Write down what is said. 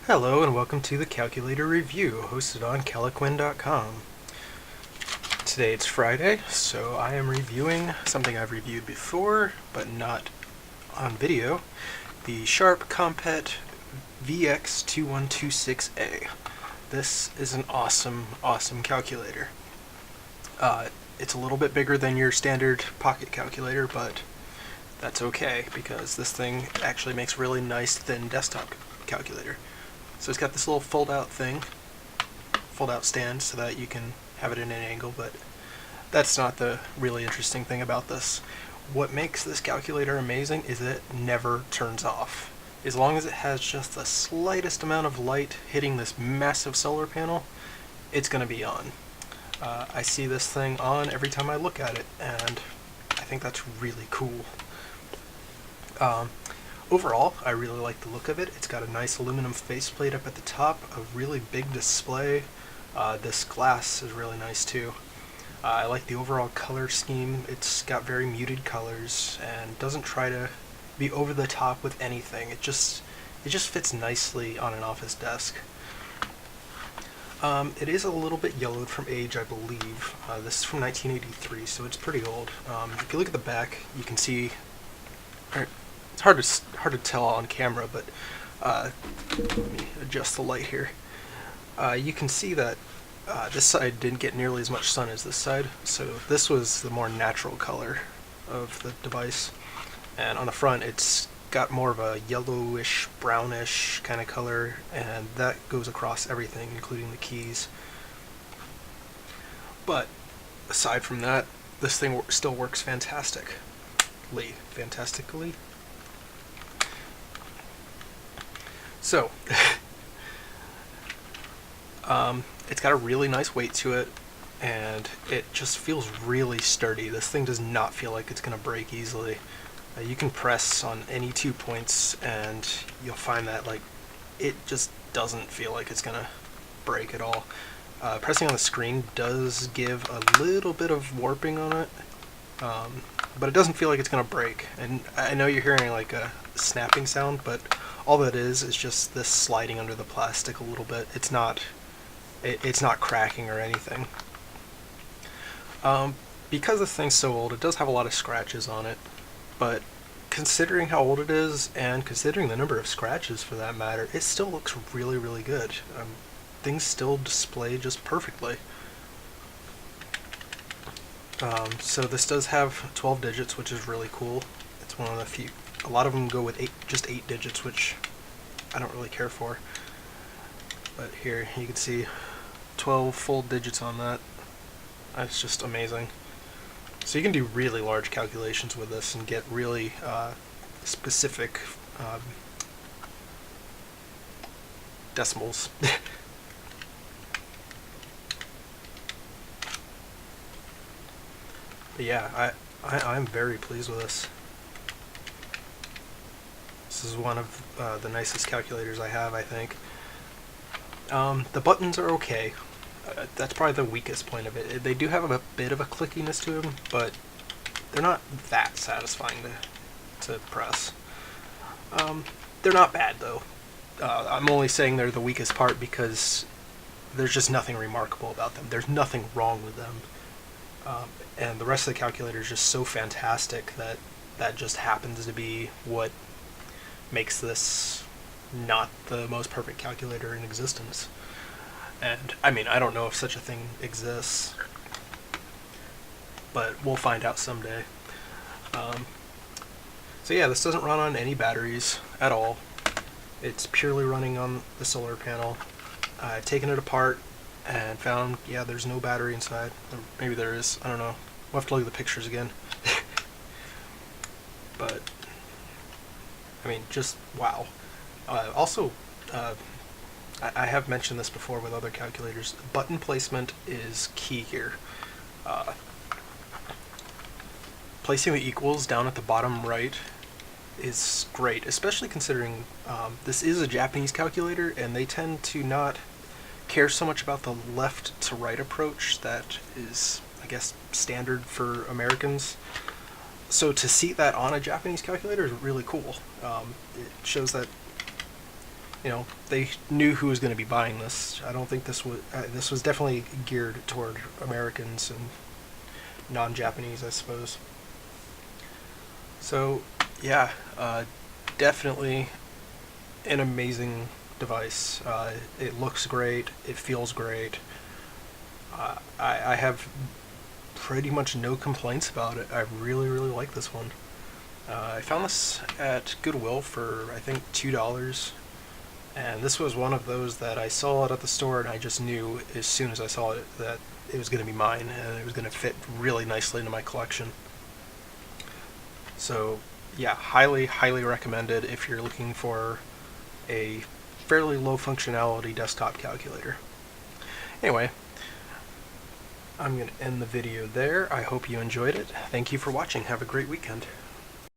Hello and welcome to the Calculator Review, hosted on Caliquin.com. Today it's Friday, so I am reviewing something I've reviewed before, but not on video, the Sharp Compet VX-2126A. This is an awesome calculator. It's a little bit bigger than your standard pocket calculator, but that's okay because this thing actually makes really nice thin desktop calculator. So it's got this little fold-out stand so that you can have it in an angle, but that's not the really interesting thing about this. What makes this calculator amazing is it never turns off. As long as it has just the slightest amount of light hitting this massive solar panel, it's going to be on. I see this thing on every time I look at it, and I think that's really cool. Overall, I really like the look of it. It's got a nice aluminum faceplate up at the top, a really big display. This glass is really nice too. I like the overall color scheme. It's got very muted colors and doesn't try to be over the top with anything. It just fits nicely on an office desk. It is a little bit yellowed from age, I believe. This is from 1983, so it's pretty old. If you look at the back, you can see. It's hard to tell on camera, but let me adjust the light here. You can see that this side didn't get nearly as much sun as this side, so this was the more natural color of the device. And on the front, it's got more of a yellowish, brownish kind of color, and that goes across everything, including the keys. But aside from that, this thing still works fantastically. So, it's got a really nice weight to it, and it just feels really sturdy. This thing does not feel like it's going to break easily. You can press on any 2 points, and you'll find that it just doesn't feel like it's going to break at all. Pressing on the screen does give a little bit of warping on it, but it doesn't feel like it's going to break. And I know you're hearing like a snapping sound, but all that is just this sliding under the plastic a little bit. It's not cracking or anything. Because this thing's so old, it does have a lot of scratches on it, but considering how old it is, and considering the number of scratches for that matter, it still looks really good. Things still display just perfectly. So this does have 12 digits, which is really cool. It's one of the few. A lot of them go with just 8 digits, which I don't really care for. But here you can see 12 full digits on that. That's just amazing. So you can do really large calculations with this and get really specific decimals. But yeah, I'm very pleased with this. This is one of the nicest calculators I have, I think. The buttons are okay. That's probably the weakest point of it. They do have a bit of a clickiness to them, but they're not that satisfying to press. They're not bad, though. I'm only saying they're the weakest part because there's just nothing remarkable about them. There's nothing wrong with them. And the rest of the calculator is just so fantastic that just happens to be what makes this not the most perfect calculator in existence. And I mean, I don't know if such a thing exists, but we'll find out someday. So yeah, this doesn't run on any batteries at all. It's purely running on the solar panel. I've taken it apart and found, yeah, there's no battery inside. Or maybe there is, I don't know. We'll have to look at the pictures again. But I mean, just wow. Also, I have mentioned this before with other calculators. Button placement is key here. Placing the equals down at the bottom right is great, especially considering this is a Japanese calculator, and they tend to not care so much about the left to right approach that is, I guess, standard for Americans. So to see that on a Japanese calculator is really cool. It shows that they knew who was going to be buying this. I don't think this was definitely geared toward Americans and non-Japanese, I suppose. So yeah, definitely an amazing device. It looks great. It feels great. I have pretty much no complaints about it. I really, really like this one. I found this at Goodwill for, I think, $2. And this was one of those that I saw it at the store, and I just knew as soon as I saw it that it was going to be mine, and it was going to fit really nicely into my collection. So yeah, highly, highly recommended if you're looking for a fairly low functionality desktop calculator. Anyway, I'm going to end the video there. I hope you enjoyed it. Thank you for watching. Have a great weekend.